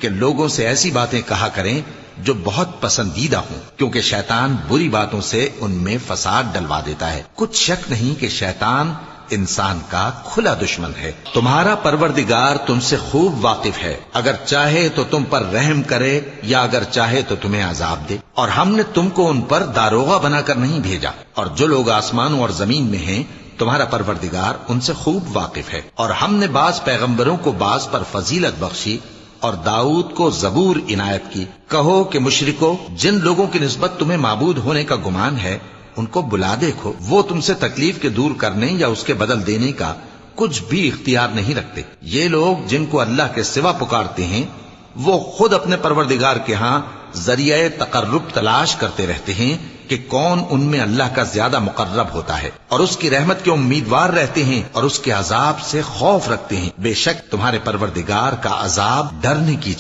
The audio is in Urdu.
کہ لوگوں سے ایسی باتیں کہا کریں جو بہت پسندیدہ ہوں، کیونکہ شیطان بری باتوں سے ان میں فساد ڈلوا دیتا ہے۔ کچھ شک نہیں کہ شیطان انسان کا کھلا دشمن ہے۔ تمہارا پروردگار تم سے خوب واقف ہے، اگر چاہے تو تم پر رحم کرے یا اگر چاہے تو تمہیں عذاب دے، اور ہم نے تم کو ان پر داروغہ بنا کر نہیں بھیجا، اور جو لوگ آسمانوں اور زمین میں ہیں تمہارا پروردگار ان سے خوب واقف ہے۔ اور ہم نے بعض پیغمبروں کو بعض پر فضیلت بخشی اور داؤد کو زبور عنایت کی۔ کہو کہ مشرکو، جن لوگوں کی نسبت تمہیں معبود ہونے کا گمان ہے ان کو بلا دیکھو، وہ تم سے تکلیف کے دور کرنے یا اس کے بدل دینے کا کچھ بھی اختیار نہیں رکھتے۔ یہ لوگ جن کو اللہ کے سوا پکارتے ہیں وہ خود اپنے پروردگار کے ہاں ذریعہ تقرب تلاش کرتے رہتے ہیں کہ کون ان میں اللہ کا زیادہ مقرب ہوتا ہے، اور اس کی رحمت کے امیدوار رہتے ہیں اور اس کے عذاب سے خوف رکھتے ہیں۔ بے شک تمہارے پروردگار کا عذاب ڈرنے کی